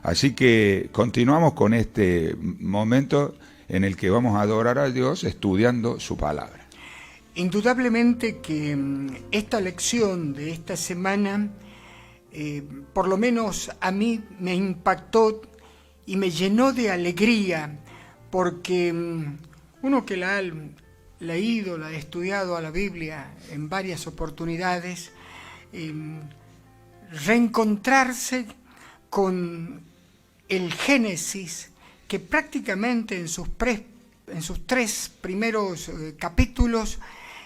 Así que continuamos con este momento en el que vamos a adorar a Dios estudiando su palabra. Indudablemente que esta lección de esta semana, por lo menos a mí me impactó y me llenó de alegría, porque uno que la ha leído, la ha estudiado a la Biblia en varias oportunidades, reencontrarse con el Génesis, que prácticamente en sus tres primeros capítulos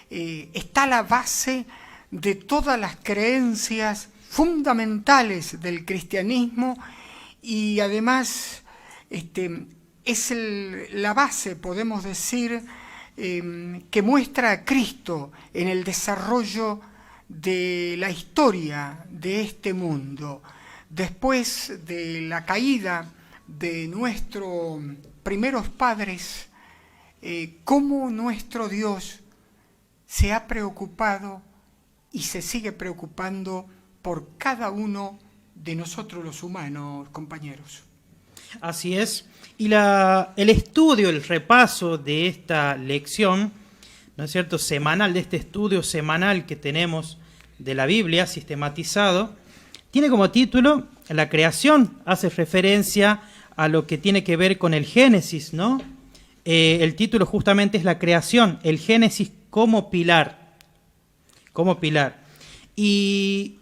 está la base de todas las creencias fundamentales del cristianismo, y además es la base, podemos decir, que muestra a Cristo en el desarrollo de la historia de este mundo. Después de la caída de nuestros primeros padres, cómo nuestro Dios se ha preocupado y se sigue preocupando por cada uno de nosotros los humanos, compañeros. Así es. Y el estudio, el repaso de esta lección, ¿no es cierto?, semanal, de este estudio semanal que tenemos de la Biblia sistematizado, tiene como título La creación. Hace referencia a lo que tiene que ver con el Génesis, ¿no? El título justamente es La creación, el Génesis como pilar. Como pilar. Y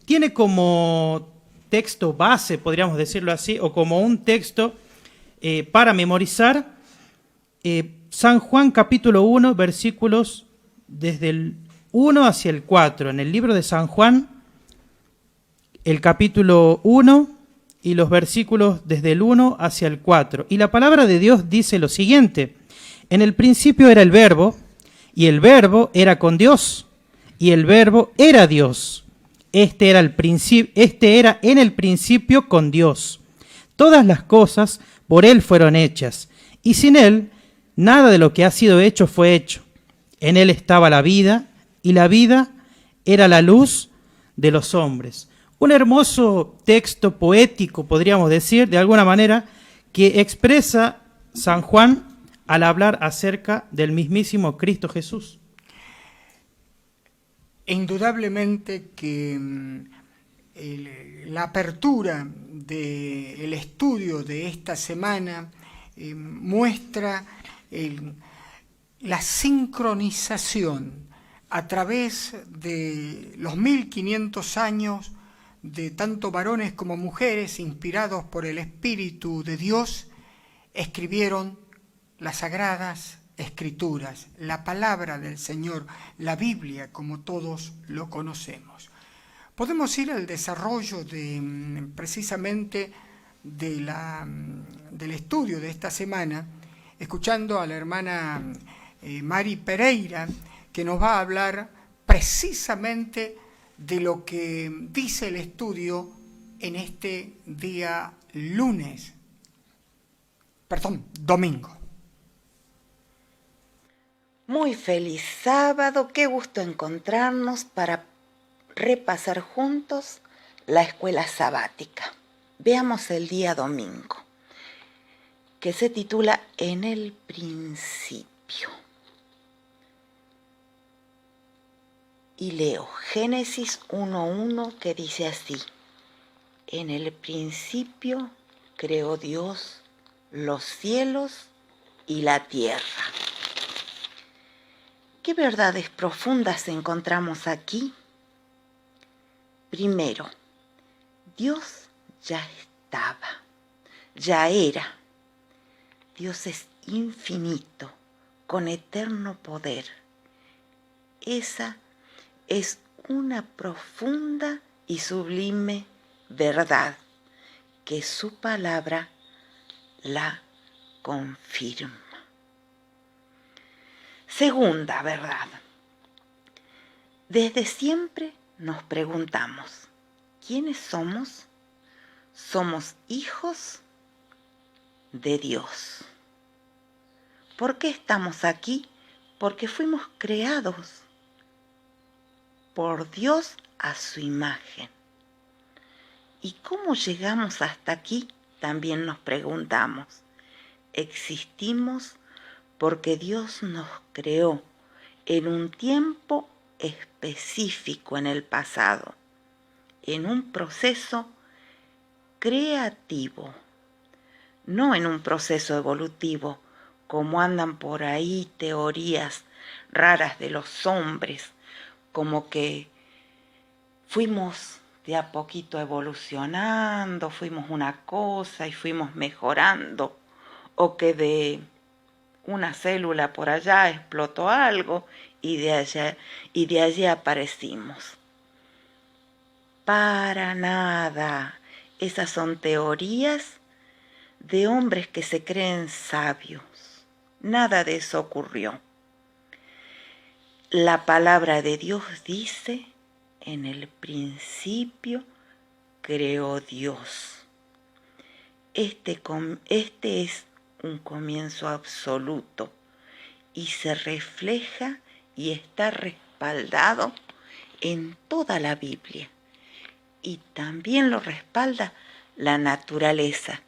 tiene como texto base, podríamos decirlo así, o como un texto para memorizar, San Juan capítulo 1, versículos desde el 1 hacia el 4. En el libro de San Juan, el capítulo 1 y los versículos desde el 1 hacia el 4. Y la palabra de Dios dice lo siguiente: en el principio era el Verbo, y el Verbo era con Dios, y el Verbo era Dios. Este era en el principio con Dios. Todas las cosas por Él fueron hechas, y sin Él nada de lo que ha sido hecho fue hecho. En Él estaba la vida, y la vida era la luz de los hombres. Un hermoso texto poético, podríamos decir, de alguna manera, que expresa San Juan al hablar acerca del mismísimo Cristo Jesús. Indudablemente que la apertura del estudio de esta semana muestra la sincronización a través de los 1500 años de tanto varones como mujeres inspirados por el Espíritu de Dios, escribieron las sagradas Escrituras, la palabra del Señor, la Biblia, como todos lo conocemos. Podemos ir al desarrollo precisamente del estudio de esta semana, escuchando a la hermana Mari Pereira, que nos va a hablar precisamente de lo que dice el estudio en este día domingo. Muy feliz sábado, qué gusto encontrarnos para repasar juntos la escuela sabática. Veamos el día domingo, que se titula En el principio. Y leo Génesis 1:1, que dice así: en el principio creó Dios los cielos y la tierra. ¿Qué verdades profundas encontramos aquí? Primero, Dios ya estaba, ya era. Dios es infinito, con eterno poder. Esa es una profunda y sublime verdad que su palabra la confirma. Segunda verdad. Desde siempre nos preguntamos, ¿quiénes somos? Somos hijos de Dios. ¿Por qué estamos aquí? Porque fuimos creados por Dios a su imagen. ¿Y cómo llegamos hasta aquí? También nos preguntamos. Existimos porque Dios nos creó en un tiempo específico en el pasado, en un proceso creativo, no en un proceso evolutivo, como andan por ahí teorías raras de los hombres, como que fuimos de a poquito evolucionando, fuimos una cosa y fuimos mejorando, o que de una célula por allá explotó algo y de allí aparecimos. Para nada. Esas son teorías de hombres que se creen sabios. Nada de eso ocurrió. La palabra de Dios dice, en el principio creó Dios. Este es un comienzo absoluto y se refleja y está respaldado en toda la Biblia. Y también lo respalda la naturaleza,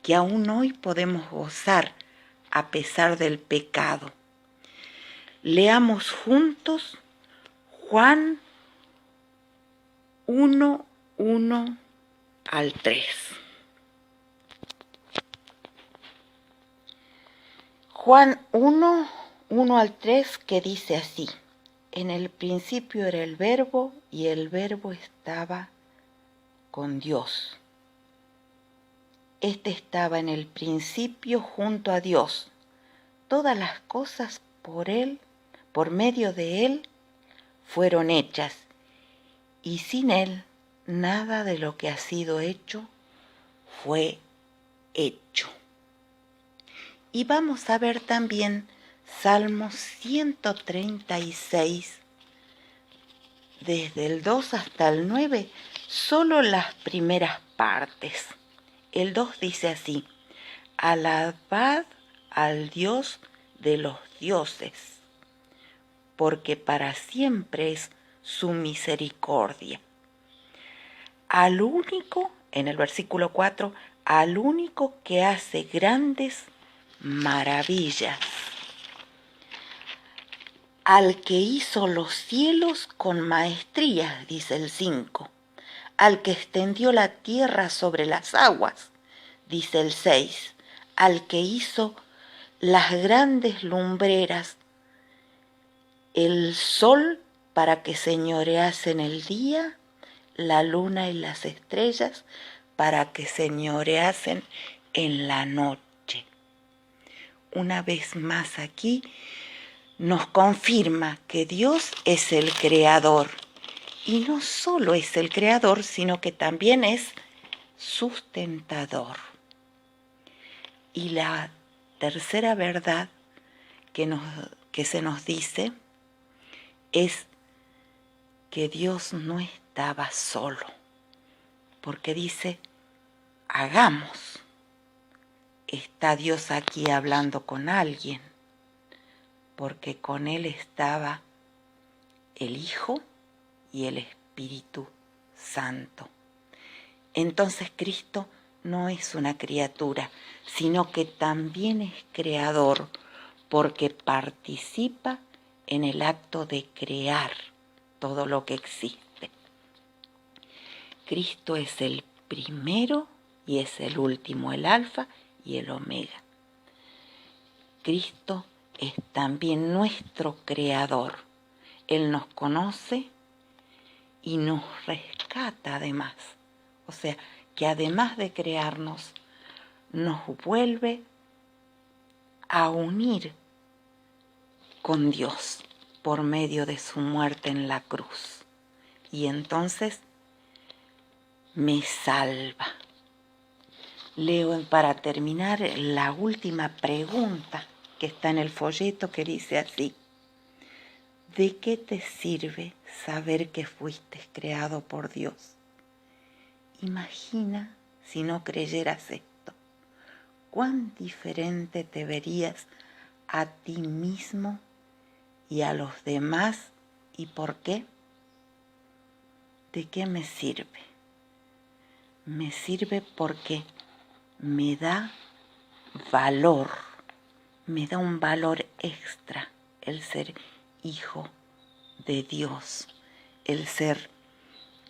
que aún hoy podemos gozar a pesar del pecado. Leamos juntos Juan 1:1 al 3. Juan 1:1 al 3, que dice así: en el principio era el Verbo, y el Verbo estaba con Dios. Este estaba en el principio junto a Dios. Todas las cosas por Él, por medio de Él, fueron hechas, y sin Él nada de lo que ha sido hecho fue hecho. Y vamos a ver también Salmos 136, desde el 2 hasta el 9, solo las primeras partes. El 2 dice así: alabad al Dios de los dioses, porque para siempre es su misericordia. Al único, en el versículo 4, al único que hace grandes maravillas, al que hizo los cielos con maestría, dice el 5, al que extendió la tierra sobre las aguas, dice el 6, al que hizo las grandes lumbreras, el sol para que señoreasen el día, la luna y las estrellas para que señoreasen en la noche. Una vez más aquí nos confirma que Dios es el creador. Y no solo es el creador, sino que también es sustentador. Y la tercera verdad que se nos dice es que Dios no estaba solo, porque dice, hagamos. Está Dios aquí hablando con alguien, porque con Él estaba el Hijo y el Espíritu Santo. Entonces Cristo no es una criatura, sino que también es creador, porque participa en el acto de crear todo lo que existe. Cristo es el primero y es el último, el alfa y el omega. Cristo es también nuestro creador. Él nos conoce y nos rescata además. O sea, que además de crearnos, nos vuelve a unir con Dios por medio de su muerte en la cruz. Y entonces me salva. Leo para terminar la última pregunta que está en el folleto, que dice así: ¿de qué te sirve saber que fuiste creado por Dios? Imagina si no creyeras esto. ¿Cuán diferente te verías a ti mismo y a los demás? ¿Y por qué? ¿De qué me sirve? Me sirve porque me da valor, me da un valor extra el ser hijo de Dios,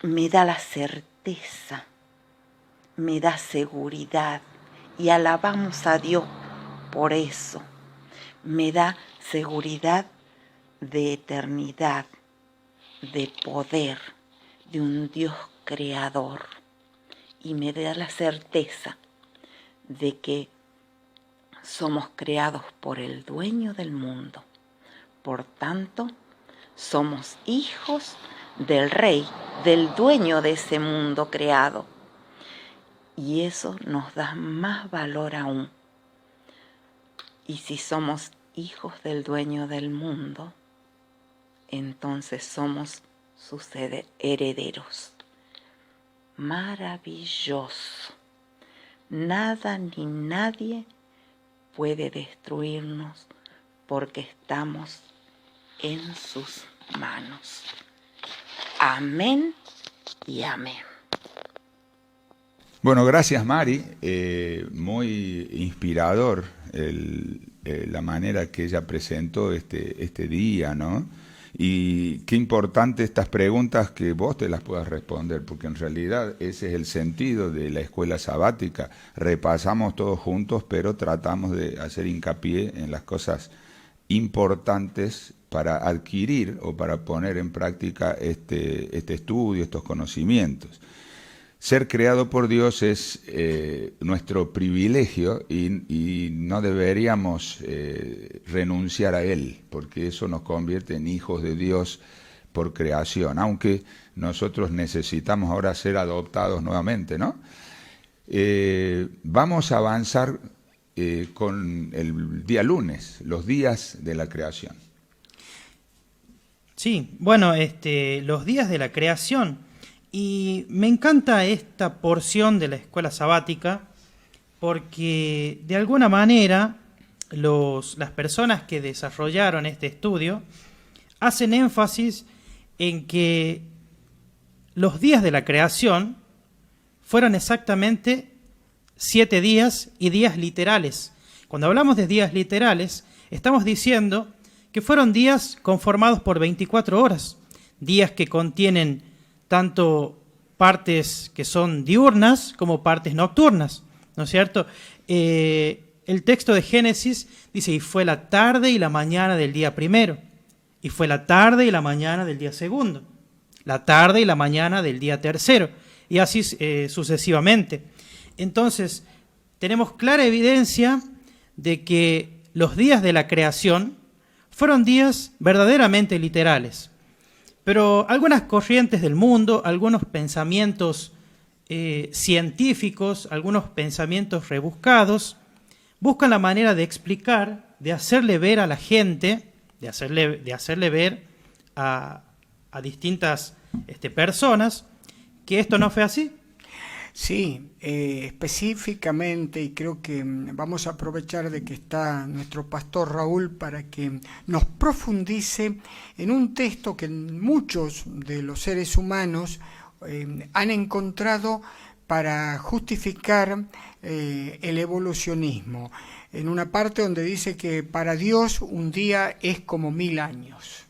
me da la certeza, me da seguridad, y alabamos a Dios por eso. Me da seguridad de eternidad, de poder, de un Dios creador, y me da la certeza de que somos creados por el dueño del mundo. Por tanto, somos hijos del Rey, del dueño de ese mundo creado. Y eso nos da más valor aún. Y si somos hijos del dueño del mundo, entonces somos sus herederos. Maravilloso. Nada ni nadie puede destruirnos porque estamos en sus manos. Amén y amén. Bueno, gracias Mari, muy inspirador la manera que ella presentó este día, ¿no? Y qué importante estas preguntas que vos te las puedas responder, porque en realidad ese es el sentido de la escuela sabática. Repasamos todos juntos, pero tratamos de hacer hincapié en las cosas importantes para adquirir o para poner en práctica este estudio, estos conocimientos. Ser creado por Dios es nuestro privilegio y no deberíamos renunciar a Él, porque eso nos convierte en hijos de Dios por creación, aunque nosotros necesitamos ahora ser adoptados nuevamente, ¿no? Vamos a avanzar con el día lunes, los días de la creación. Sí, bueno, los días de la creación. Y me encanta esta porción de la escuela sabática porque de alguna manera las personas que desarrollaron este estudio hacen énfasis en que los días de la creación fueron exactamente 7 días y días literales. Cuando hablamos de días literales, estamos diciendo que fueron días conformados por 24 horas, días que contienen tanto partes que son diurnas como partes nocturnas, ¿no es cierto? El texto de Génesis dice, y fue la tarde y la mañana del día primero, y fue la tarde y la mañana del día segundo, la tarde y la mañana del día tercero, y así sucesivamente. Entonces, tenemos clara evidencia de que los días de la creación fueron días verdaderamente literales. Pero algunas corrientes del mundo, algunos pensamientos científicos, algunos pensamientos rebuscados, buscan la manera de explicar, de hacerle ver a la gente, de hacerle ver a distintas personas que esto no fue así. Sí, específicamente, y creo que vamos a aprovechar de que está nuestro pastor Raúl para que nos profundice en un texto que muchos de los seres humanos han encontrado para justificar el evolucionismo, en una parte donde dice que para Dios un día es como 1000 años.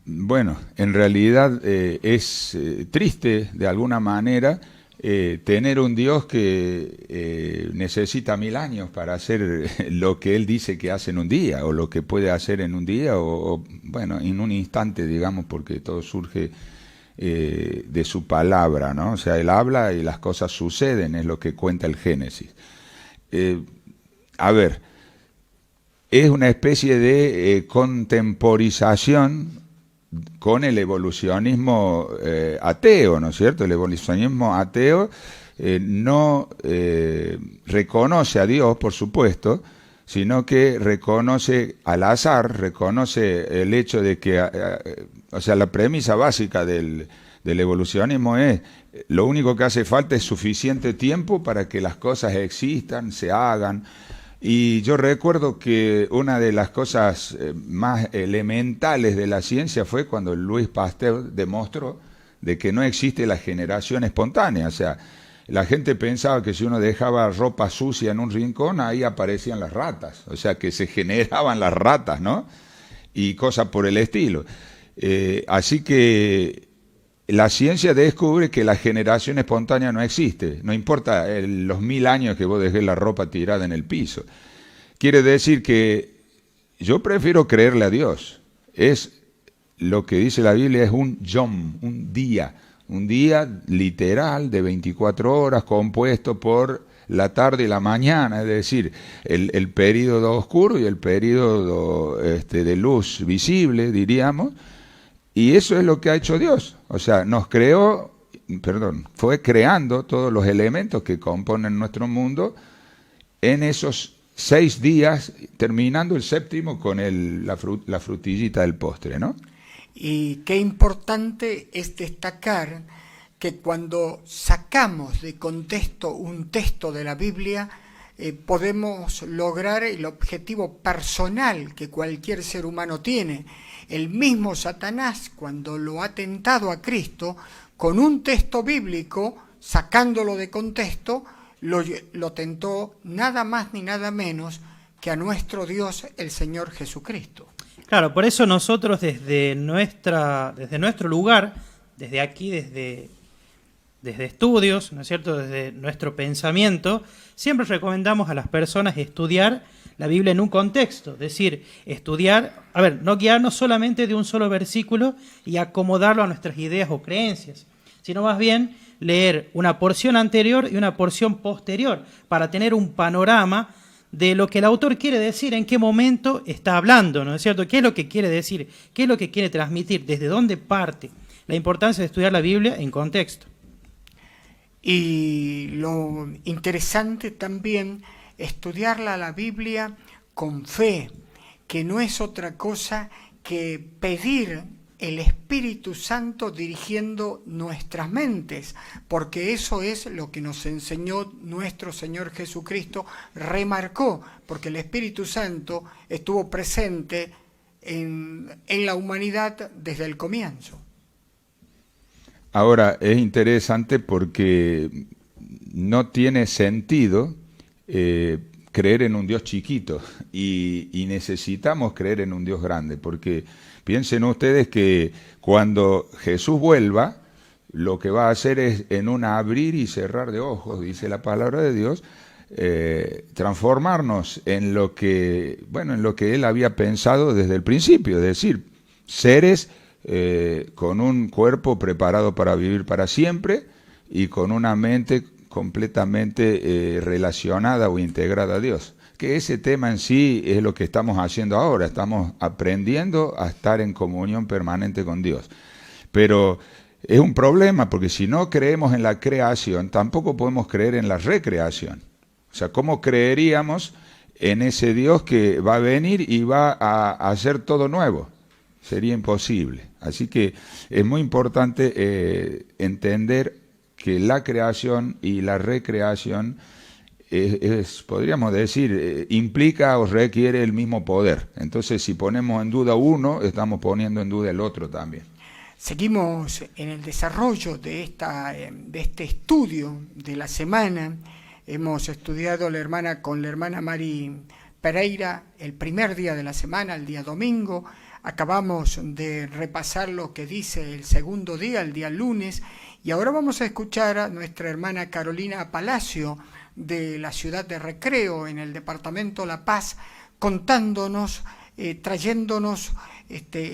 Bueno, en realidad es triste de alguna manera tener un Dios que necesita 1000 años para hacer lo que Él dice que hace en un día, o lo que puede hacer en un día, o bueno, en un instante, digamos, porque todo surge de su palabra, ¿no? O sea, Él habla y las cosas suceden, es lo que cuenta el Génesis. A ver, es una especie de contemporización con el evolucionismo ateo, ¿no es cierto? El evolucionismo ateo no reconoce a Dios, por supuesto, sino que reconoce al azar, reconoce el hecho de que, o sea, la premisa básica del evolucionismo es, lo único que hace falta es suficiente tiempo para que las cosas existan, se hagan. Y yo recuerdo que una de las cosas más elementales de la ciencia fue cuando Louis Pasteur demostró de que no existe la generación espontánea. O sea, la gente pensaba que si uno dejaba ropa sucia en un rincón, ahí aparecían las ratas. O sea, que se generaban las ratas, ¿no? Y cosas por el estilo. Así que la ciencia descubre que la generación espontánea no existe. No importa los 1000 años que vos dejés la ropa tirada en el piso. Quiere decir que yo prefiero creerle a Dios. Es lo que dice la Biblia, es un yom, un día literal de 24 horas compuesto por la tarde y la mañana, es decir, el período oscuro y el período de luz visible, diríamos, y eso es lo que ha hecho Dios. O sea, fue creando todos los elementos que componen nuestro mundo en esos 6 días, terminando el séptimo con la frutillita del postre, ¿no? Y qué importante es destacar que cuando sacamos de contexto un texto de la Biblia, podemos lograr el objetivo personal que cualquier ser humano tiene. El mismo Satanás, cuando lo ha tentado a Cristo, con un texto bíblico, sacándolo de contexto, lo tentó nada más ni nada menos que a nuestro Dios, el Señor Jesucristo. Claro, por eso nosotros desde nuestro lugar, desde aquí, desde estudios, ¿no es cierto?, desde nuestro pensamiento, siempre recomendamos a las personas estudiar la Biblia en un contexto, es decir, no guiarnos solamente de un solo versículo y acomodarlo a nuestras ideas o creencias, sino más bien leer una porción anterior y una porción posterior para tener un panorama de lo que el autor quiere decir, en qué momento está hablando, ¿no es cierto? ¿Qué es lo que quiere decir? ¿Qué es lo que quiere transmitir? ¿Desde dónde parte? La importancia de estudiar la Biblia en contexto. Y lo interesante también, estudiarla la Biblia con fe, que no es otra cosa que pedir el Espíritu Santo dirigiendo nuestras mentes, porque eso es lo que nos enseñó nuestro Señor Jesucristo, remarcó, porque el Espíritu Santo estuvo presente en la humanidad desde el comienzo. Ahora, es interesante porque no tiene sentido creer en un Dios chiquito y necesitamos creer en un Dios grande, porque piensen ustedes que cuando Jesús vuelva, lo que va a hacer es, en un abrir y cerrar de ojos, dice la palabra de Dios, transformarnos en lo que Él había pensado desde el principio, es decir, seres con un cuerpo preparado para vivir para siempre y con una mente completamente relacionada o integrada a Dios. Que ese tema en sí es lo que estamos haciendo ahora, estamos aprendiendo a estar en comunión permanente con Dios. Pero es un problema porque si no creemos en la creación, tampoco podemos creer en la recreación. O sea, ¿cómo creeríamos en ese Dios que va a venir y va a hacer todo nuevo? Sería imposible. Así que es muy importante entender que la creación y la recreación podríamos decir, implica o requiere el mismo poder. Entonces, si ponemos en duda uno, estamos poniendo en duda el otro también. Seguimos en el desarrollo de este estudio de la semana. Hemos estudiado con la hermana Mari Pereira el primer día de la semana, el día domingo. Acabamos de repasar lo que dice el segundo día, el día lunes, y ahora vamos a escuchar a nuestra hermana Carolina Palacio de la ciudad de Recreo, en el departamento La Paz, contándonos, trayéndonos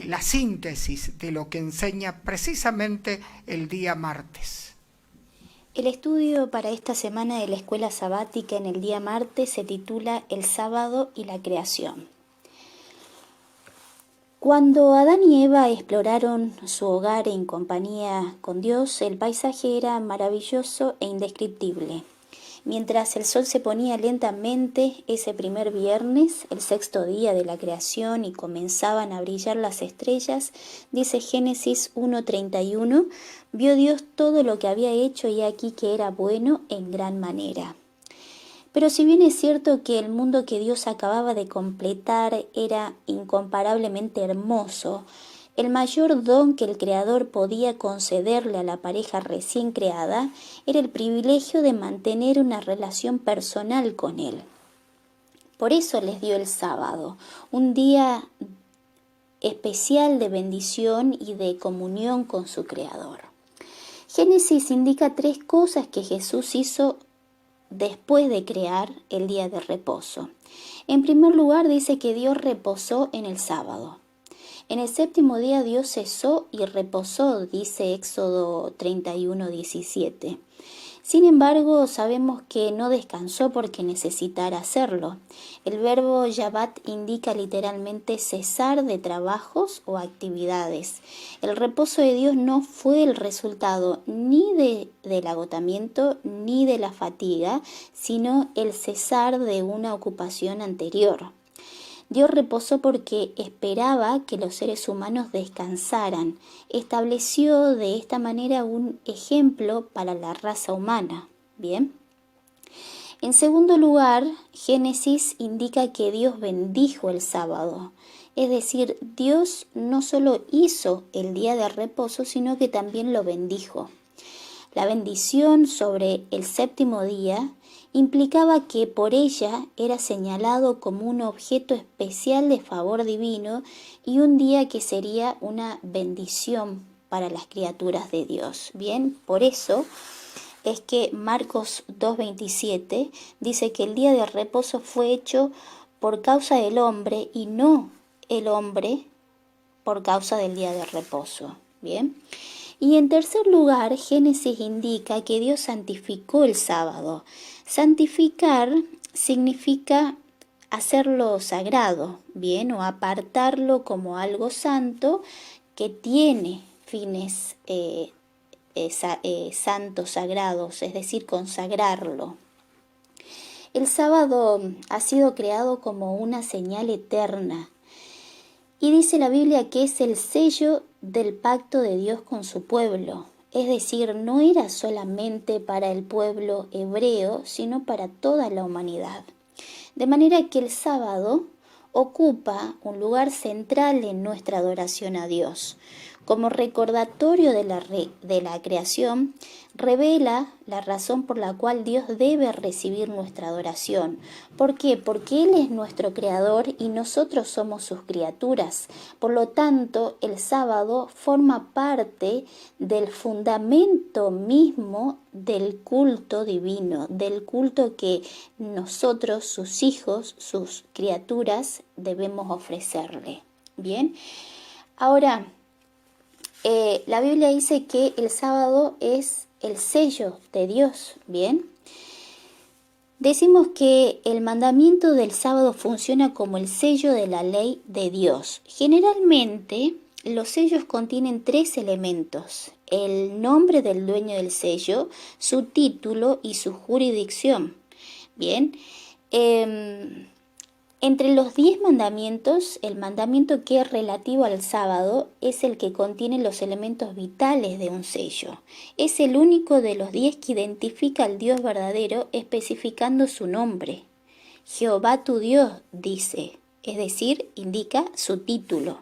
la síntesis de lo que enseña precisamente el día martes. El estudio para esta semana de la escuela sabática en el día martes se titula El sábado y la creación. Cuando Adán y Eva exploraron su hogar en compañía con Dios, el paisaje era maravilloso e indescriptible. Mientras el sol se ponía lentamente ese primer viernes, el sexto día de la creación, y comenzaban a brillar las estrellas, dice Génesis 1:31, vio Dios todo lo que había hecho y aquí que era bueno en gran manera. Pero si bien es cierto que el mundo que Dios acababa de completar era incomparablemente hermoso, El mayor don que el Creador podía concederle a la pareja recién creada era el privilegio de mantener una relación personal con Él. Por eso les dio el sábado, un día especial de bendición y de comunión con su Creador. Génesis indica 3 cosas que Jesús hizo después de crear el día de reposo. En primer lugar, dice que Dios reposó en el sábado. En el 7º día Dios cesó y reposó, dice Éxodo 31:17. Sin embargo, sabemos que no descansó porque necesitara hacerlo. El verbo Shabbat indica literalmente cesar de trabajos o actividades. El reposo de Dios no fue el resultado ni del agotamiento ni de la fatiga, sino el cesar de una ocupación anterior. Dios reposó porque esperaba que los seres humanos descansaran. Estableció de esta manera un ejemplo para la raza humana. Bien. En segundo lugar, Génesis indica que Dios bendijo el sábado. Es decir, Dios no solo hizo el día de reposo, sino que también lo bendijo. La bendición sobre el 7º día implicaba que por ella era señalado como un objeto especial de favor divino y un día que sería una bendición para las criaturas de Dios. Bien, por eso es que Marcos 2:27 dice que el día de reposo fue hecho por causa del hombre y no el hombre por causa del día de reposo. Bien. Y en tercer lugar, Génesis indica que Dios santificó el sábado. Santificar significa hacerlo sagrado, bien, o apartarlo como algo santo que tiene fines santos, sagrados, es decir, consagrarlo. El sábado ha sido creado como una señal eterna. Y dice la Biblia que es el sello del pacto de Dios con su pueblo. Es decir, no era solamente para el pueblo hebreo, sino para toda la humanidad. De manera que el sábado ocupa un lugar central en nuestra adoración a Dios. Como recordatorio de la creación, revela la razón por la cual Dios debe recibir nuestra adoración. ¿Por qué? Porque Él es nuestro creador y nosotros somos sus criaturas. Por lo tanto, el sábado forma parte del fundamento mismo del culto divino, del culto que nosotros, sus hijos, sus criaturas, debemos ofrecerle. Bien, ahora, la Biblia dice que el sábado es el sello de Dios, ¿bien? Decimos que el mandamiento del sábado funciona como el sello de la ley de Dios. Generalmente, los sellos contienen 3 elementos: el nombre del dueño del sello, su título y su jurisdicción. Bien, entre los 10 mandamientos, el mandamiento que es relativo al sábado es el que contiene los elementos vitales de un sello. Es el único de los 10 que identifica al Dios verdadero especificando su nombre. Jehová tu Dios, dice, es decir, indica su título.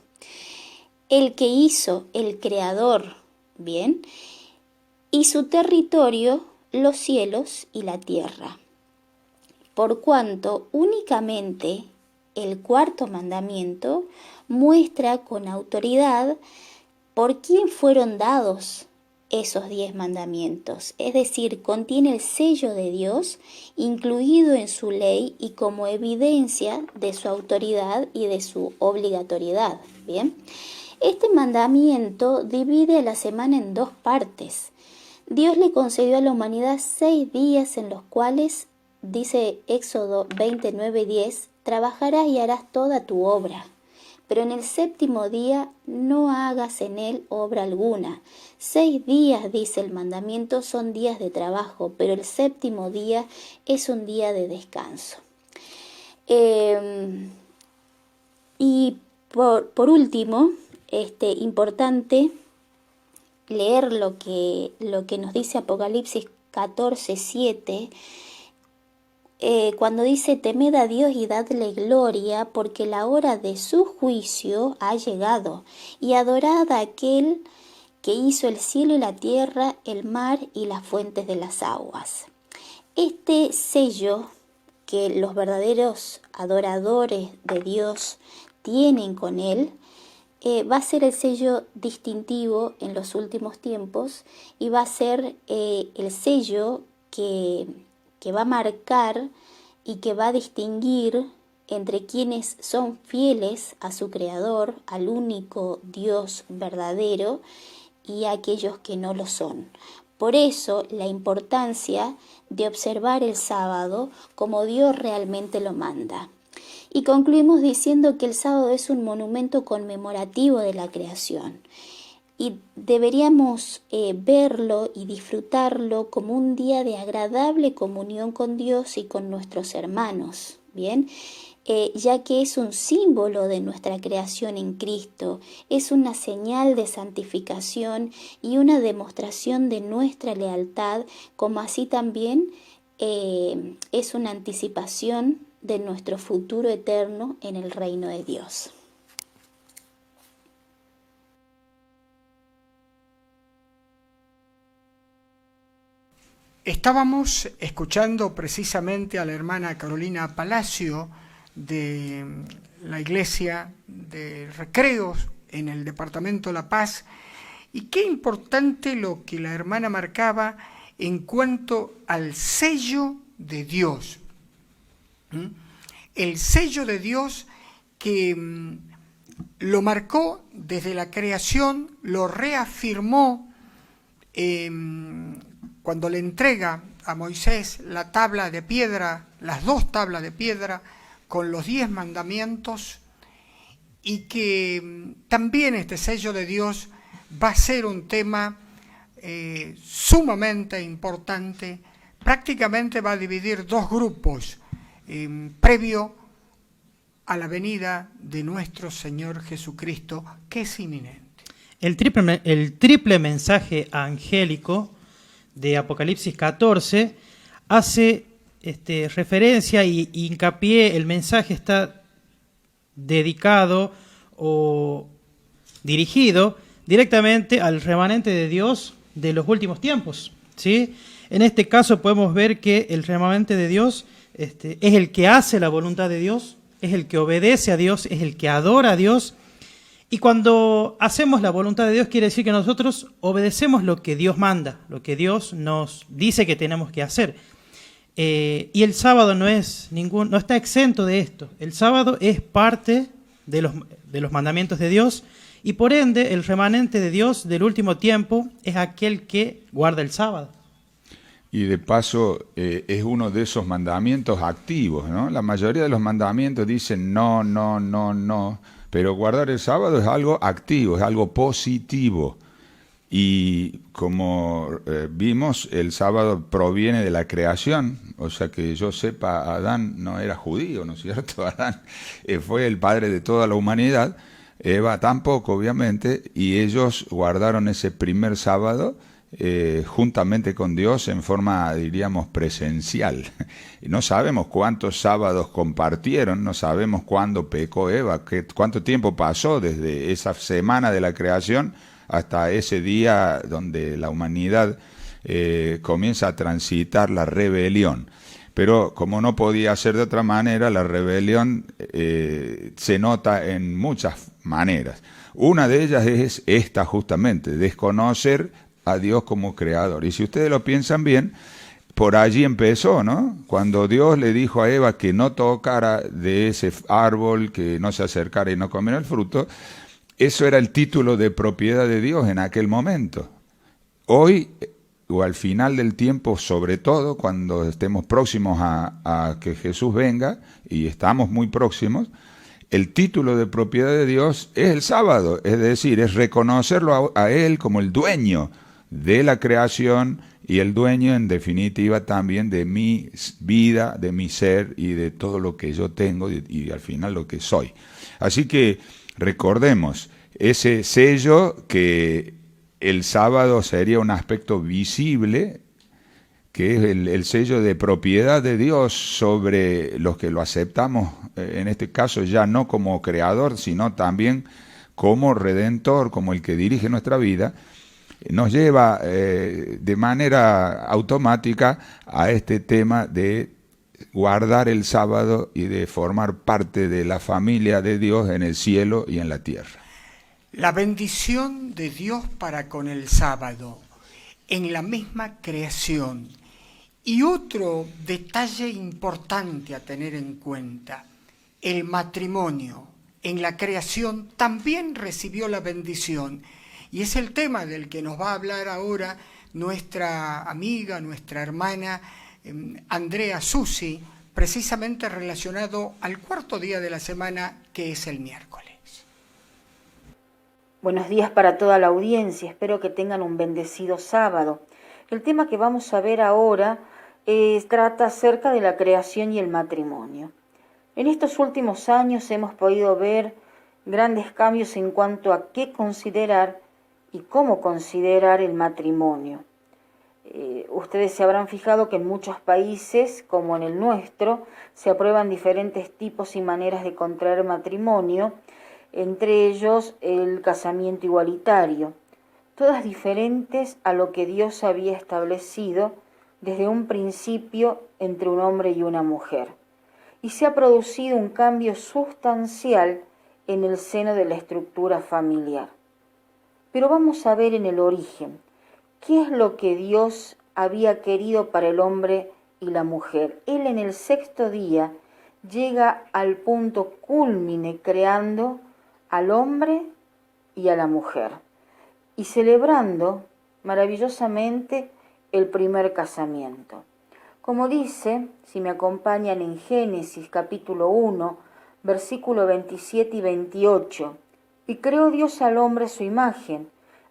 El que hizo, el creador, bien, y su territorio, los cielos y la tierra. Por cuanto únicamente el 4º mandamiento muestra con autoridad por quién fueron dados esos 10 mandamientos, es decir, contiene el sello de Dios incluido en su ley y como evidencia de su autoridad y de su obligatoriedad. Bien, este mandamiento divide a la semana en 2 partes. Dios le concedió a la humanidad 6 días en los cuales, dice Éxodo 29:10, trabajarás y harás toda tu obra, pero en el 7º día no hagas en él obra alguna. 6 días, dice el mandamiento, son días de trabajo, pero el 7º día es un día de descanso. Y por último, importante leer lo que nos dice Apocalipsis 14:7, cuando dice temed a Dios y dadle gloria, porque la hora de su juicio ha llegado, y adorad a aquel que hizo el cielo y la tierra, el mar y las fuentes de las aguas. Este sello que los verdaderos adoradores de Dios tienen con Él, va a ser el sello distintivo en los últimos tiempos y va a ser el sello que va a marcar y que va a distinguir entre quienes son fieles a su Creador, al único Dios verdadero, y a aquellos que no lo son. Por eso la importancia de observar el sábado como Dios realmente lo manda. Y concluimos diciendo que el sábado es un monumento conmemorativo de la creación. Y deberíamos verlo y disfrutarlo como un día de agradable comunión con Dios y con nuestros hermanos, ¿bien? Ya que es un símbolo de nuestra creación en Cristo, es una señal de santificación y una demostración de nuestra lealtad, como así también es una anticipación de nuestro futuro eterno en el reino de Dios. Estábamos escuchando precisamente a la hermana Carolina Palacio de la iglesia de Recreos en el departamento La Paz, y qué importante lo que la hermana marcaba en cuanto al sello de Dios. El sello de Dios que lo marcó desde la creación, lo reafirmó cuando le entrega a Moisés la tabla de piedra, las 2 tablas de piedra con los 10 mandamientos, y que también este sello de Dios va a ser un tema sumamente importante. Prácticamente va a dividir 2 grupos previo a la venida de nuestro Señor Jesucristo, que es inminente. El triple mensaje angélico de Apocalipsis 14 hace referencia y hincapié. El mensaje está dedicado o dirigido directamente al remanente de Dios de los últimos tiempos, ¿sí? En este caso podemos ver que el remanente de Dios es el que hace la voluntad de Dios, es el que obedece a Dios, es el que adora a Dios. Y cuando hacemos la voluntad de Dios quiere decir que nosotros obedecemos lo que Dios manda, lo que Dios nos dice que tenemos que hacer. Y el sábado no está exento de esto. El sábado es parte de los mandamientos de Dios, y por ende el remanente de Dios del último tiempo es aquel que guarda el sábado. Y de paso es uno de esos mandamientos activos, ¿no? La mayoría de los mandamientos dicen no, no, no, no, pero guardar el sábado es algo activo, es algo positivo. Y como vimos, el sábado proviene de la creación, o sea que yo sepa, Adán no era judío, ¿no es cierto? Adán fue el padre de toda la humanidad, Eva tampoco, obviamente, y ellos guardaron ese primer sábado juntamente con Dios en forma, diríamos, presencial. No sabemos cuántos sábados compartieron, no sabemos cuándo pecó Eva, cuánto tiempo pasó desde esa semana de la creación hasta ese día donde la humanidad comienza a transitar la rebelión. Pero como no podía ser de otra manera, la rebelión se nota en muchas maneras. Una de ellas es esta justamente, desconocer a Dios como creador. Y si ustedes lo piensan bien, por allí empezó, ¿no? Cuando Dios le dijo a Eva que no tocara de ese árbol, que no se acercara y no comiera el fruto, eso era el título de propiedad de Dios en aquel momento. Hoy, o al final del tiempo, sobre todo cuando estemos próximos a que Jesús venga, y estamos muy próximos, el título de propiedad de Dios es el sábado, es decir, es reconocerlo a Él como el dueño de la creación y el dueño, en definitiva, también de mi vida, de mi ser y de todo lo que yo tengo y al final lo que soy. Así que recordemos ese sello, que el sábado sería un aspecto visible que es el sello de propiedad de Dios sobre los que lo aceptamos, en este caso ya no como creador, sino también como redentor, como el que dirige nuestra vida, nos lleva de manera automática a este tema de guardar el sábado y de formar parte de la familia de Dios en el cielo y en la tierra. La bendición de Dios para con el sábado, en la misma creación. Y otro detalle importante a tener en cuenta, el matrimonio en la creación también recibió la bendición. Y es el tema del que nos va a hablar ahora nuestra amiga, nuestra hermana Andrea Susi, precisamente relacionado al cuarto día de la semana, que es el miércoles. Buenos días para toda la audiencia, espero que tengan un bendecido sábado. El tema que vamos a ver ahora trata acerca de la creación y el matrimonio. En estos últimos años hemos podido ver grandes cambios en cuanto a qué considerar y cómo considerar el matrimonio. Ustedes se habrán fijado que en muchos países, como en el nuestro, se aprueban diferentes tipos y maneras de contraer matrimonio, entre ellos el casamiento igualitario, todas diferentes a lo que Dios había establecido desde un principio entre un hombre y una mujer. Y se ha producido un cambio sustancial en el seno de la estructura familiar. Pero vamos a ver en el origen, ¿qué es lo que Dios había querido para el hombre y la mujer? Él en el sexto día llega al punto cúlmine creando al hombre y a la mujer, y celebrando maravillosamente el primer casamiento. Como dice, si me acompañan en Génesis capítulo 1, versículo 27 y 28, y creó Dios al hombre a su imagen,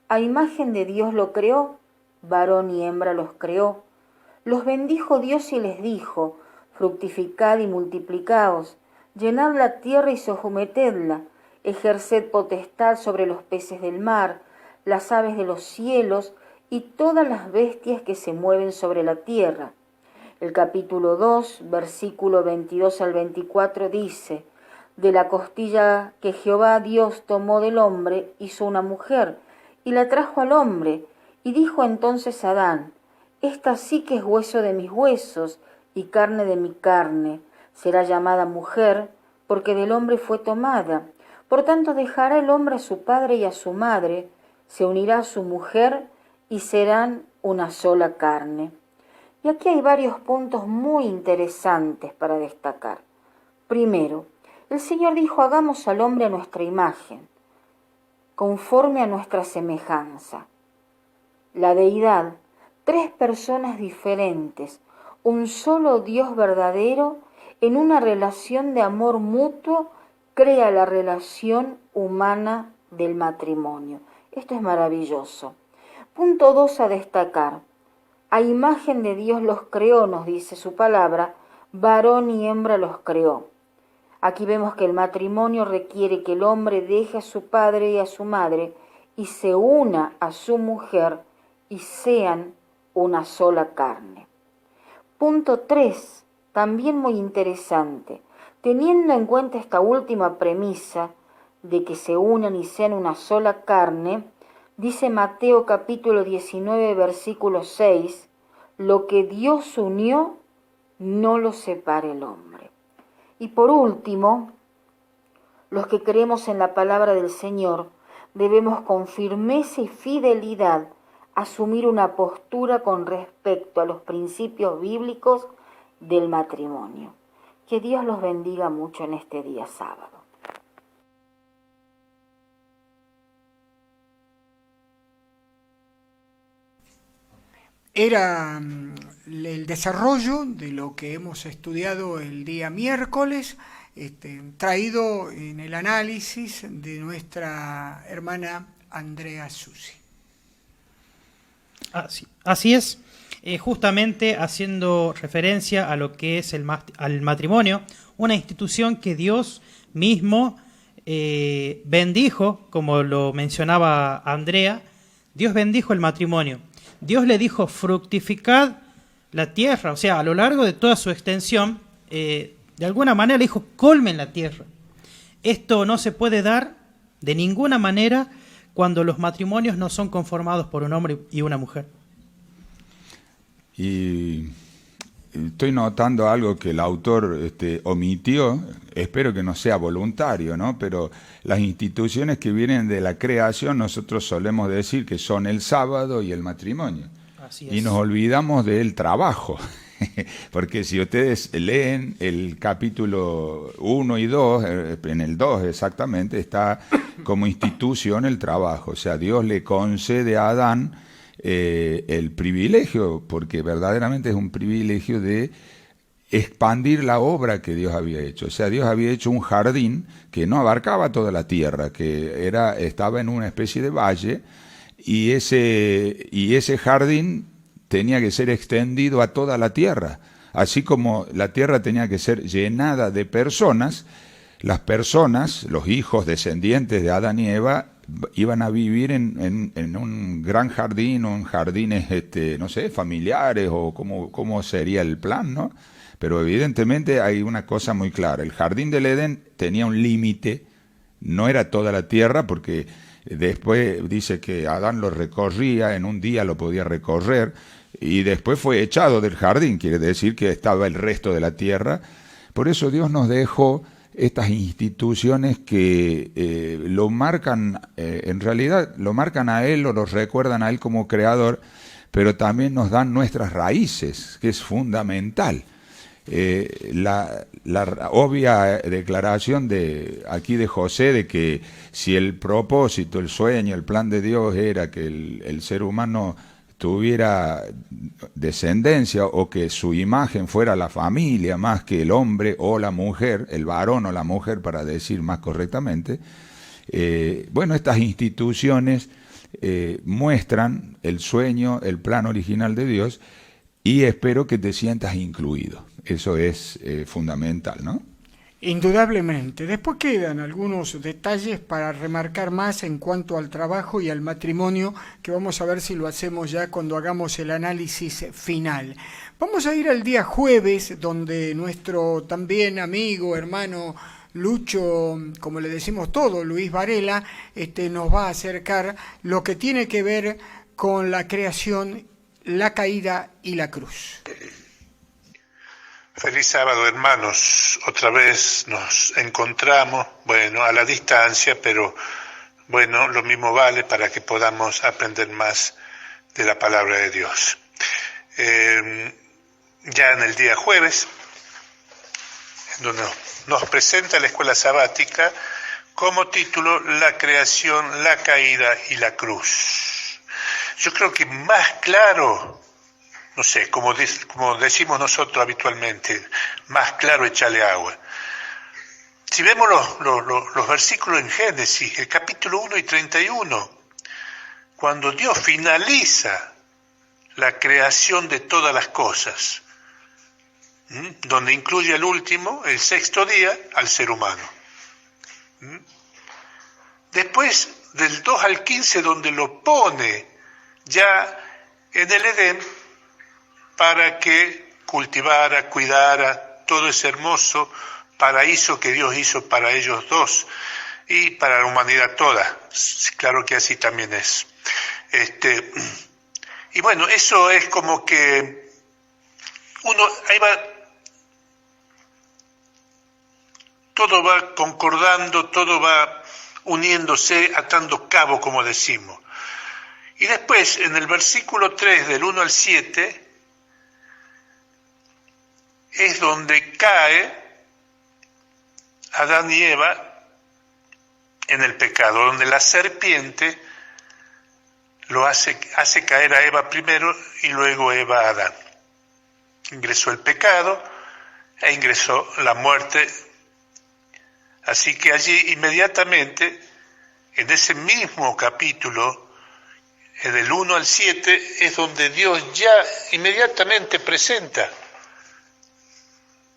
a imagen de Dios lo creó, varón y hembra los creó. Los bendijo Dios y les dijo, fructificad y multiplicaos, llenad la tierra y sometedla, ejerced potestad sobre los peces del mar, las aves de los cielos y todas las bestias que se mueven sobre la tierra. El capítulo 2, versículo 22 al 24 dice, de la costilla que Jehová Dios tomó del hombre, hizo una mujer, y la trajo al hombre, y dijo entonces a Adán, esta sí que es hueso de mis huesos, y carne de mi carne, será llamada mujer, porque del hombre fue tomada. Por tanto dejará el hombre a su padre y a su madre, se unirá a su mujer y serán una sola carne. Y aquí hay varios puntos muy interesantes para destacar. Primero, el Señor dijo, hagamos al hombre a nuestra imagen, conforme a nuestra semejanza. La deidad, tres personas diferentes, un solo Dios verdadero, en una relación de amor mutuo, crea la relación humana del matrimonio. Esto es maravilloso. Punto 2 a destacar. A imagen de Dios los creó, nos dice su palabra, varón y hembra los creó. Aquí vemos que el matrimonio requiere que el hombre deje a su padre y a su madre y se una a su mujer y sean una sola carne. Punto 3, también muy interesante. Teniendo en cuenta esta última premisa de que se unan y sean una sola carne, dice Mateo capítulo 19, versículo 6, lo que Dios unió, no lo separe el hombre. Y por último, los que creemos en la palabra del Señor, debemos con firmeza y fidelidad asumir una postura con respecto a los principios bíblicos del matrimonio. Que Dios los bendiga mucho en este día sábado. Era el desarrollo de lo que hemos estudiado el día miércoles, traído en el análisis de nuestra hermana Andrea Susi. Así es. Justamente haciendo referencia a lo que es al matrimonio, una institución que Dios mismo bendijo, como lo mencionaba Andrea, Dios bendijo el matrimonio. Dios le dijo, fructificad, la tierra, o sea, a lo largo de toda su extensión, de alguna manera le dijo, colmen la tierra. Esto no se puede dar de ninguna manera cuando los matrimonios no son conformados por un hombre y una mujer. Y estoy notando algo que el autor omitió, espero que no sea voluntario, ¿no? Pero las instituciones que vienen de la creación, nosotros solemos decir que son el sábado y el matrimonio. Así es. Y nos olvidamos del trabajo. Porque si ustedes leen el capítulo 1 y 2, en el 2 exactamente, está como institución el trabajo. O sea, Dios le concede a Adán el privilegio, porque verdaderamente es un privilegio de expandir la obra que Dios había hecho. O sea, Dios había hecho un jardín que no abarcaba toda la tierra, que estaba en una especie de valle, y ese jardín tenía que ser extendido a toda la tierra. Así como la tierra tenía que ser llenada de personas, las personas, los hijos descendientes de Adán y Eva, iban a vivir en un gran jardín o en jardines, no sé, familiares, o cómo sería el plan, ¿no? Pero evidentemente hay una cosa muy clara. El jardín del Edén tenía un límite, no era toda la tierra, porque después dice que Adán lo recorría, en un día lo podía recorrer, y después fue echado del jardín, quiere decir que estaba el resto de la tierra. Por eso Dios nos dejó estas instituciones que lo marcan, en realidad lo marcan a Él o los recuerdan a Él como creador, pero también nos dan nuestras raíces, que es fundamental. La obvia declaración aquí de José de que si el propósito, el sueño, el plan de Dios era que el ser humano tuviera descendencia o que su imagen fuera la familia más que el hombre o la mujer, el varón o la mujer para decir más correctamente, bueno, estas instituciones muestran el sueño, el plan original de Dios, y espero que te sientas incluido. Eso es fundamental, ¿no? Indudablemente. Después quedan algunos detalles para remarcar más en cuanto al trabajo y al matrimonio, que vamos a ver si lo hacemos ya cuando hagamos el análisis final. Vamos a ir al día jueves, donde nuestro también amigo, hermano Lucho, como le decimos todo, Luis Varela, nos va a acercar lo que tiene que ver con la creación, la caída y la cruz. Feliz sábado, hermanos. Otra vez nos encontramos, bueno, a la distancia, pero bueno, lo mismo vale para que podamos aprender más de la palabra de Dios. Ya en el día jueves, donde nos presenta la escuela sabática como título La creación, la caída y la cruz. Yo creo que más claro, no sé, como decimos nosotros habitualmente, más claro echarle agua. Si vemos los versículos en Génesis, el capítulo 1 y 31, cuando Dios finaliza la creación de todas las cosas, donde incluye el último, el sexto día, al ser humano. Después, del 2 al 15, donde lo pone ya en el Edén, para que cultivara, cuidara todo ese hermoso paraíso que Dios hizo para ellos dos y para la humanidad toda. Claro que así también es. Y bueno, eso es como que uno ahí va, todo va concordando, todo va uniéndose, atando cabo, como decimos. Y después, en el versículo 3, del 1 al 7, es donde cae Adán y Eva en el pecado, donde la serpiente lo hace caer a Eva primero y luego Eva a Adán. Ingresó el pecado e ingresó la muerte. Así que allí inmediatamente, en ese mismo capítulo, del 1 al 7, es donde Dios ya inmediatamente presenta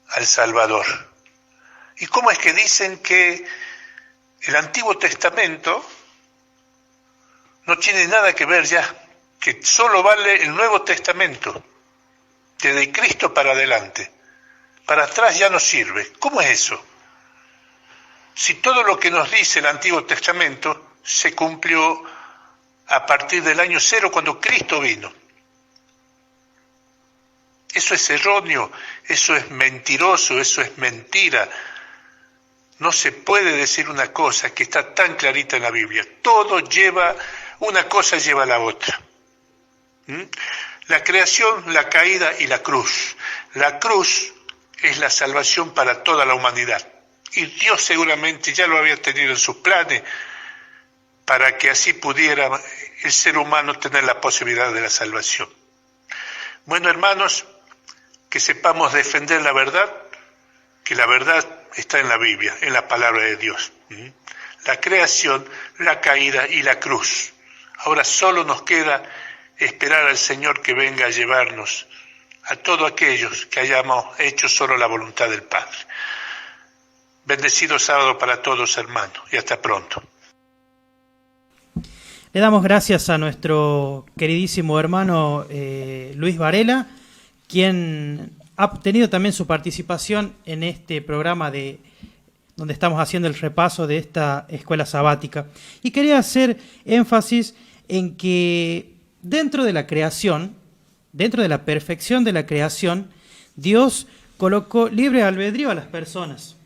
al Salvador. ¿Y cómo es que dicen que el Antiguo Testamento no tiene nada que ver ya, que solo vale el Nuevo Testamento? desde Cristo para adelante. Para atrás ya no sirve. ¿Cómo es eso? Si todo lo que nos dice el Antiguo Testamento se cumplió a partir del año 0 cuando Cristo vino. Eso es erróneo, eso es mentiroso, eso es mentira. No se puede decir una cosa que está tan clarita en la Biblia. Todo lleva, una cosa lleva a la otra. La creación, la caída y la cruz. La cruz es la salvación para toda la humanidad. Y Dios seguramente ya lo había tenido en sus planes para que así pudiera el ser humano tener la posibilidad de la salvación. Bueno, hermanos, que sepamos defender la verdad, que la verdad está en la Biblia, en la palabra de Dios. La creación, la caída y la cruz. Ahora solo nos queda esperar al Señor que venga a llevarnos a todos aquellos que hayamos hecho solo la voluntad del Padre. Bendecido sábado para todos, hermanos, y hasta pronto. Le damos gracias a nuestro queridísimo hermano Luis Varela, quien ha tenido también su participación en este programa donde estamos haciendo el repaso de esta escuela sabática. Y quería hacer énfasis en que dentro de la creación, dentro de la perfección de la creación, Dios colocó libre albedrío a las personas.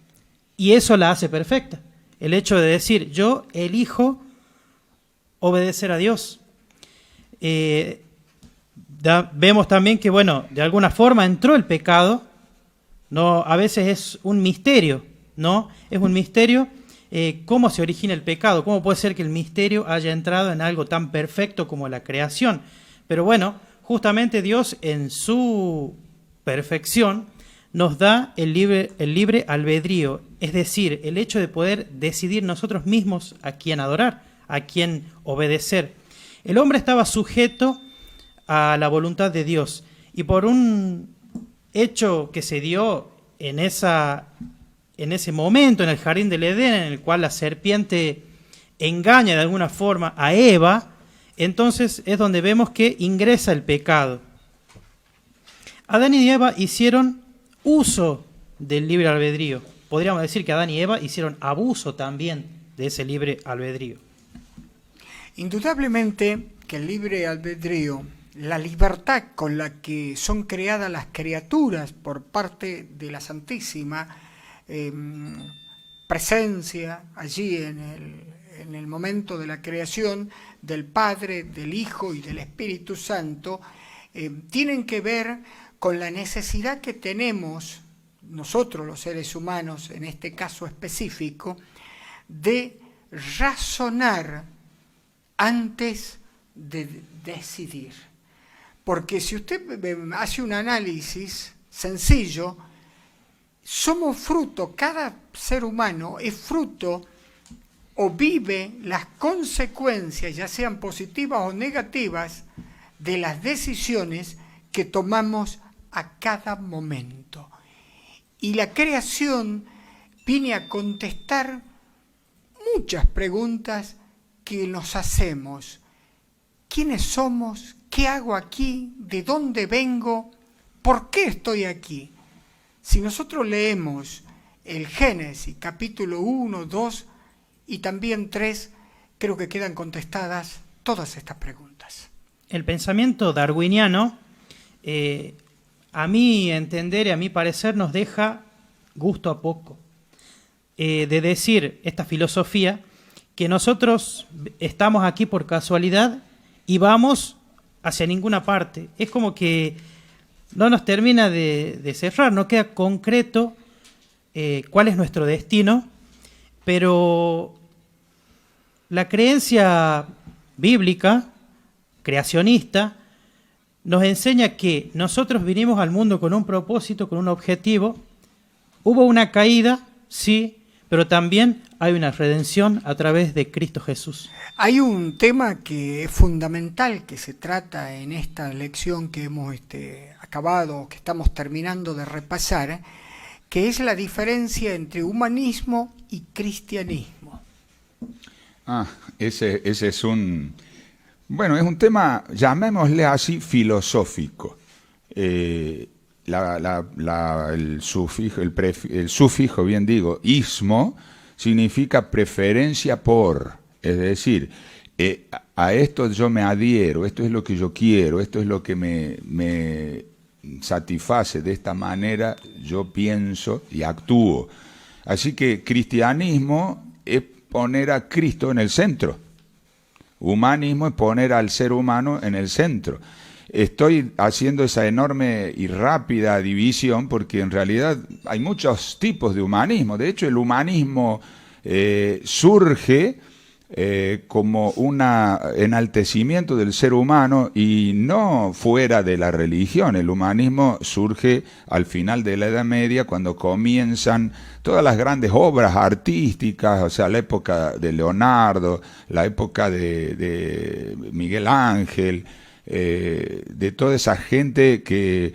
Y eso la hace perfecta. El hecho de decir, yo elijo obedecer a Dios. Vemos también que, bueno, de alguna forma entró el pecado. No, a veces es un misterio, ¿no? Es un misterio cómo se origina el pecado, cómo puede ser que el misterio haya entrado en algo tan perfecto como la creación. Pero bueno, justamente Dios en su perfección nos da el libre albedrío, es decir, el hecho de poder decidir nosotros mismos a quién adorar, a quién obedecer. El hombre estaba sujeto a la voluntad de Dios y por un hecho que se dio en ese momento en el jardín del Edén, en el cual la serpiente engaña de alguna forma a Eva, entonces es donde vemos que ingresa el pecado. Adán y Eva hicieron uso del libre albedrío. Podríamos decir que Adán y Eva hicieron abuso también de ese libre albedrío. Indudablemente que el libre albedrío, la libertad con la que son creadas las criaturas por parte de la Santísima presencia allí en el momento de la creación del Padre, del Hijo y del Espíritu Santo, tienen que ver con la necesidad que tenemos nosotros los seres humanos, en este caso específico, de razonar antes de decidir. Porque si usted hace un análisis sencillo, somos fruto, cada ser humano es fruto o vive las consecuencias, ya sean positivas o negativas, de las decisiones que tomamos a cada momento. Y la creación viene a contestar muchas preguntas que nos hacemos. ¿Quiénes somos? ¿Qué hago aquí? ¿De dónde vengo? ¿Por qué estoy aquí? Si nosotros leemos el Génesis, capítulo 1, 2 y también 3, creo que quedan contestadas todas estas preguntas. El pensamiento darwiniano, a mi entender y a mi parecer, nos deja gusto a poco. De decir esta filosofía que nosotros estamos aquí por casualidad y vamos hacia ninguna parte. Es como que no nos termina de cerrar, no queda concreto cuál es nuestro destino, pero la creencia bíblica, creacionista, nos enseña que nosotros vinimos al mundo con un propósito, con un objetivo. Hubo una caída, sí, pero también hay una redención a través de Cristo Jesús. Hay un tema que es fundamental, que se trata en esta lección que hemos acabado, que estamos terminando de repasar, que es la diferencia entre humanismo y cristianismo. Ese es un... Bueno, es un tema, llamémosle así, filosófico. el sufijo, bien digo, ismo, significa preferencia por, es decir, a esto yo me adhiero, esto es lo que yo quiero, esto es lo que me satisface, de esta manera yo pienso y actúo. Así que cristianismo es poner a Cristo en el centro. Humanismo es poner al ser humano en el centro. Estoy haciendo esa enorme y rápida división porque en realidad hay muchos tipos de humanismo. De hecho, el humanismo surge como un enaltecimiento del ser humano y no fuera de la religión. El humanismo surge al final de la Edad Media, cuando comienzan todas las grandes obras artísticas, o sea, la época de Leonardo, la época de Miguel Ángel, de toda esa gente que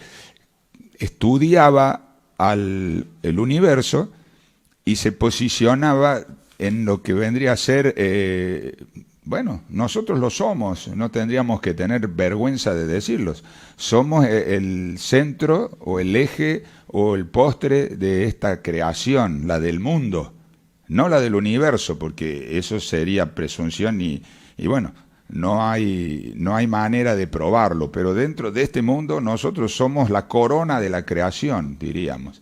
estudiaba el universo y se posicionaba en lo que vendría a ser, bueno, nosotros lo somos, no tendríamos que tener vergüenza de decirlos. Somos el centro o el eje o el postre de esta creación, la del mundo, no la del universo, porque eso sería presunción y bueno, no hay manera de probarlo, pero dentro de este mundo nosotros somos la corona de la creación, diríamos.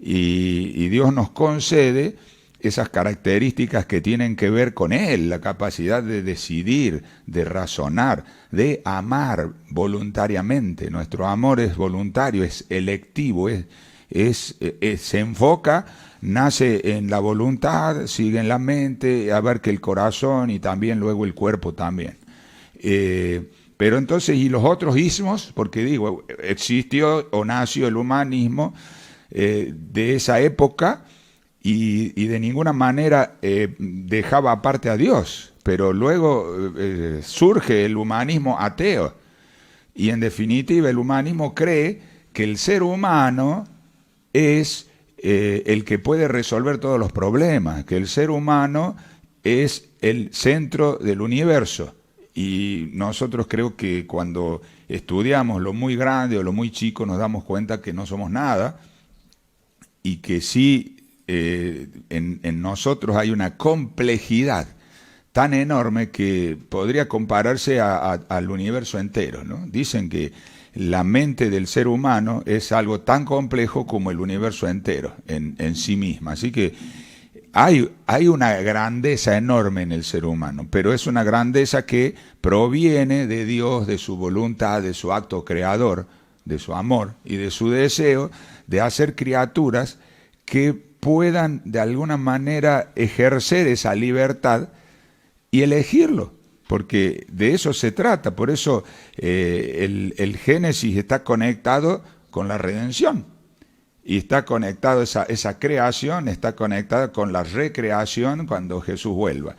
Y Dios nos concede esas características que tienen que ver con Él, la capacidad de decidir, de razonar, de amar voluntariamente. Nuestro amor es voluntario, es electivo, se enfoca, nace en la voluntad, sigue en la mente, abarca el corazón y también luego el cuerpo también. Pero entonces, ¿y los otros ismos? Porque digo, existió o nació el humanismo de esa época, y de ninguna manera dejaba aparte a Dios, pero luego surge el humanismo ateo, y en definitiva el humanismo cree que el ser humano es el que puede resolver todos los problemas, que el ser humano es el centro del universo, y nosotros creo que cuando estudiamos lo muy grande o lo muy chico nos damos cuenta que no somos nada, y que sí, en nosotros hay una complejidad tan enorme que podría compararse al universo entero, ¿no? Dicen que la mente del ser humano es algo tan complejo como el universo entero en sí misma. Así que hay una grandeza enorme en el ser humano, pero es una grandeza que proviene de Dios, de su voluntad, de su acto creador, de su amor y de su deseo de hacer criaturas que puedan de alguna manera ejercer esa libertad y elegirlo, porque de eso se trata. Por eso el Génesis está conectado con la redención, y está conectado esa creación, está conectada con la recreación cuando Jesús vuelva.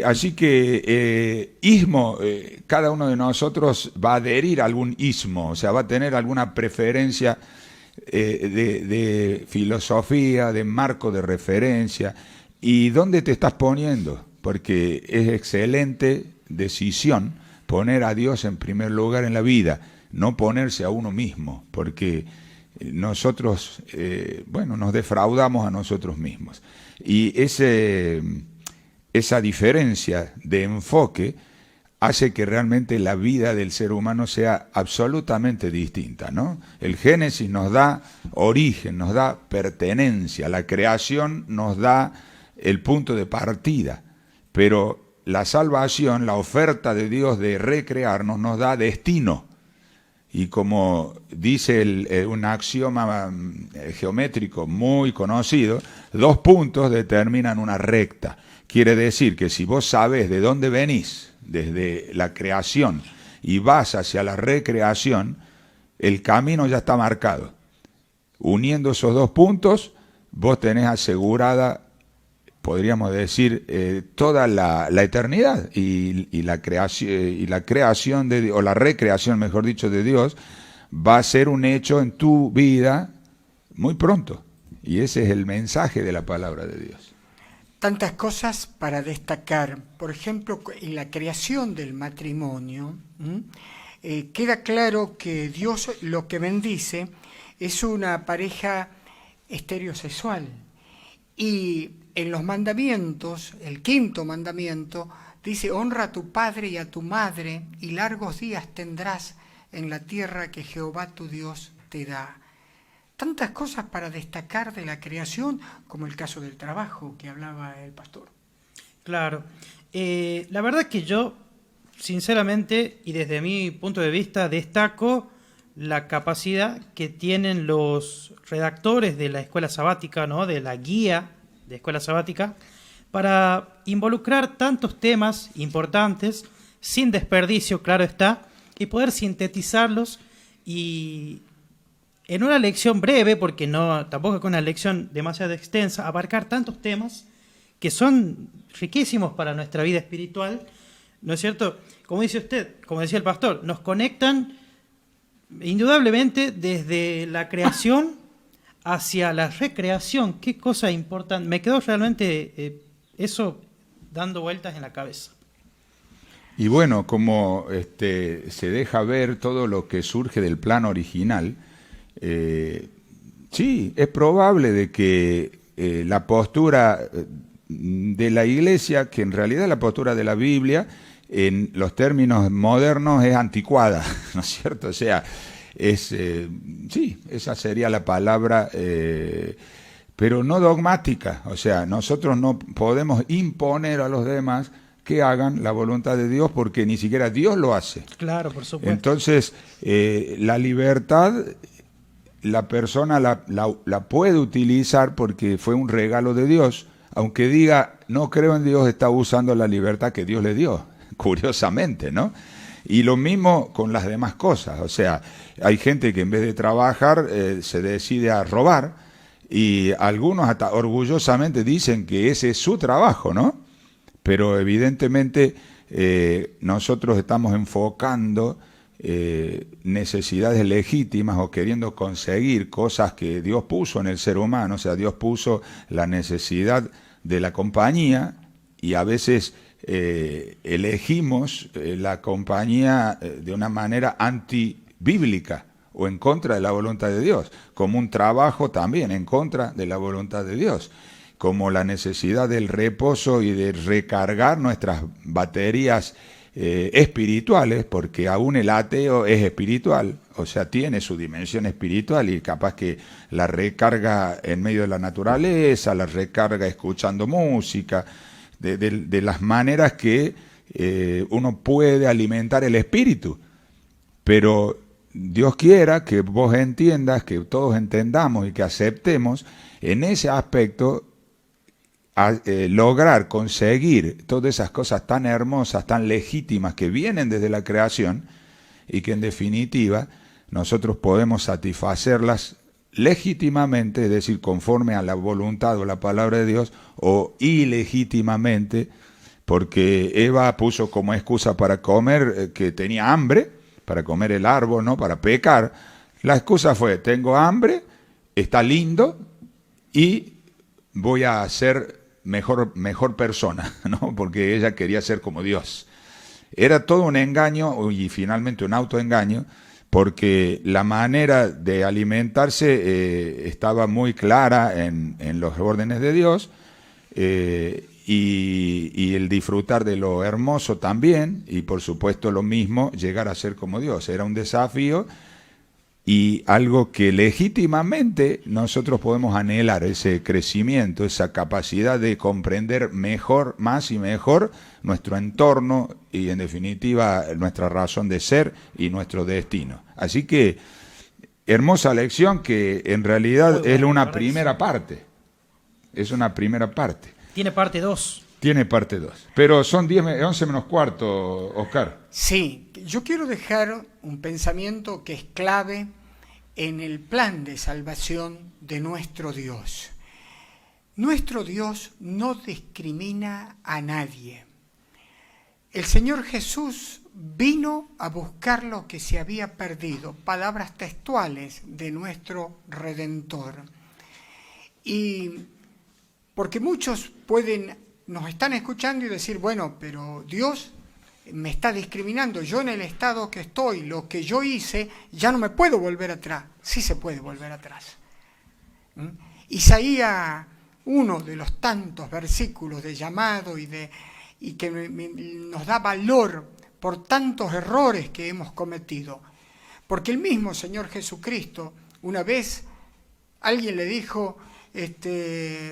Así que ismo, cada uno de nosotros va a adherir a algún ismo, o sea, va a tener alguna preferencia de filosofía, de marco de referencia. ¿Y dónde te estás poniendo? Porque es excelente decisión poner a Dios en primer lugar en la vida, no ponerse a uno mismo, porque nosotros, bueno, nos defraudamos a nosotros mismos. Y esa diferencia de enfoque hace que realmente la vida del ser humano sea absolutamente distinta, ¿no? El Génesis nos da origen, nos da pertenencia, la creación nos da el punto de partida, pero la salvación, la oferta de Dios de recrearnos, nos da destino. Y como dice un axioma geométrico muy conocido, 2 puntos determinan una recta. Quiere decir que si vos sabés de dónde venís, desde la creación, y vas hacia la recreación, el camino ya está marcado. Uniendo esos 2 puntos, vos tenés asegurada, podríamos decir, toda la eternidad, y la creación o la recreación, mejor dicho, de Dios, va a ser un hecho en tu vida muy pronto. Y ese es el mensaje de la palabra de Dios. Tantas cosas para destacar. Por ejemplo, en la creación del matrimonio, queda claro que Dios lo que bendice es una pareja estereosexual. Y en los mandamientos, el 5.º mandamiento, dice: honra a tu padre y a tu madre, y largos días tendrás en la tierra que Jehová tu Dios te da. Tantas cosas para destacar de la creación, como el caso del trabajo que hablaba el pastor. Claro. La verdad que yo, sinceramente, y desde mi punto de vista, destaco la capacidad que tienen los redactores de la escuela sabática, ¿no?, de la guía de escuela sabática, para involucrar tantos temas importantes, sin desperdicio, claro está, y poder sintetizarlos y en una lección breve, porque no tampoco es una lección demasiado extensa, abarcar tantos temas que son riquísimos para nuestra vida espiritual, ¿no es cierto? Como dice usted, como decía el pastor, nos conectan indudablemente desde la creación hacia la recreación. Qué cosa importante. Me quedó realmente eso dando vueltas en la cabeza. Y bueno, como se deja ver todo lo que surge del plan original, sí, es probable de que la postura de la Iglesia, que en realidad la postura de la Biblia, en los términos modernos, es anticuada, ¿no es cierto? O sea, sí, esa sería la palabra, pero no dogmática. O sea, nosotros no podemos imponer a los demás que hagan la voluntad de Dios, porque ni siquiera Dios lo hace. Claro, por supuesto. Entonces, la libertad, la persona la puede utilizar porque fue un regalo de Dios. Aunque diga, no creo en Dios, está usando la libertad que Dios le dio, curiosamente, ¿no? Y lo mismo con las demás cosas. O sea, hay gente que en vez de trabajar se decide a robar, y algunos hasta orgullosamente dicen que ese es su trabajo, ¿no? Pero evidentemente nosotros estamos enfocando necesidades legítimas o queriendo conseguir cosas que Dios puso en el ser humano. O sea, Dios puso la necesidad de la compañía, y a veces elegimos la compañía de una manera antibíblica o en contra de la voluntad de Dios, como un trabajo también en contra de la voluntad de Dios, como la necesidad del reposo y de recargar nuestras baterías espirituales, porque aún el ateo es espiritual, o sea, tiene su dimensión espiritual, y capaz que la recarga en medio de la naturaleza, la recarga escuchando música, de las maneras que uno puede alimentar el espíritu. Pero Dios quiera que vos entiendas, que todos entendamos y que aceptemos en ese aspecto, lograr conseguir todas esas cosas tan hermosas, tan legítimas, que vienen desde la creación, y que en definitiva nosotros podemos satisfacerlas legítimamente, es decir, conforme a la voluntad o la palabra de Dios, o ilegítimamente, porque Eva puso como excusa para comer que tenía hambre, para comer el árbol, ¿no?, para pecar. La excusa fue: tengo hambre, está lindo, y voy a ser mejor persona, ¿no? Porque ella quería ser como Dios. Era todo un engaño, y finalmente un autoengaño, porque la manera de alimentarse estaba muy clara en los órdenes de Dios, y el disfrutar de lo hermoso también, y por supuesto lo mismo, llegar a ser como Dios. Era un desafío y algo que legítimamente nosotros podemos anhelar, ese crecimiento, esa capacidad de comprender mejor, más y mejor nuestro entorno, y en definitiva nuestra razón de ser y nuestro destino. Así que, hermosa lección, que en realidad es una primera parte. Es una primera parte. Tiene parte 2. Tiene parte 2. Pero son 11 menos cuarto, Oscar. Sí, yo quiero dejar un pensamiento que es clave en el plan de salvación de nuestro Dios. Nuestro Dios no discrimina a nadie. El Señor Jesús vino a buscar lo que se había perdido, palabras textuales de nuestro Redentor. Y porque muchos nos están escuchando y decir, bueno, pero Dios me está discriminando. Yo en el estado que estoy, lo que yo hice, ya no me puedo volver atrás. Sí se puede volver atrás. Isaías, uno de los tantos versículos de llamado y que nos da valor por tantos errores que hemos cometido. Porque el mismo Señor Jesucristo, una vez alguien le dijo,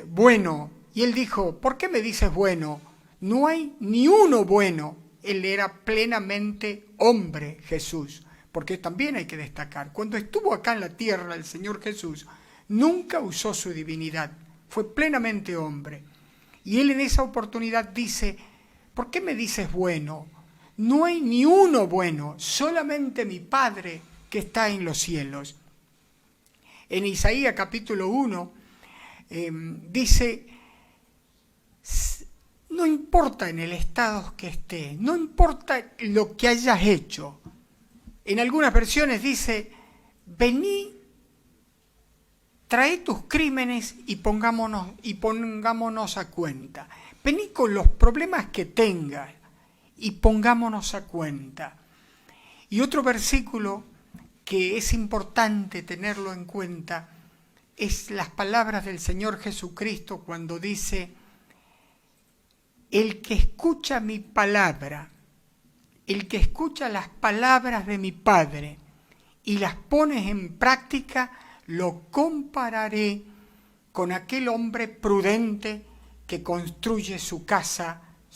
bueno, y él dijo, ¿por qué me dices bueno? No hay ni uno bueno. Él era plenamente hombre, Jesús, porque también hay que destacar, cuando estuvo acá en la tierra el Señor Jesús, nunca usó su divinidad, fue plenamente hombre. Y él en esa oportunidad dice, ¿por qué me dices bueno? No hay ni uno bueno, solamente mi Padre que está en los cielos. En Isaías capítulo 1 dice, no importa en el estado que estés, no importa lo que hayas hecho. En algunas versiones dice, vení, trae tus crímenes y pongámonos a cuenta. Vení con los problemas que tengas y pongámonos a cuenta. Y otro versículo que es importante tenerlo en cuenta es las palabras del Señor Jesucristo cuando dice, el que escucha mi palabra, el que escucha las palabras de mi Padre y las pones en práctica, lo compararé con aquel hombre prudente que construye su casa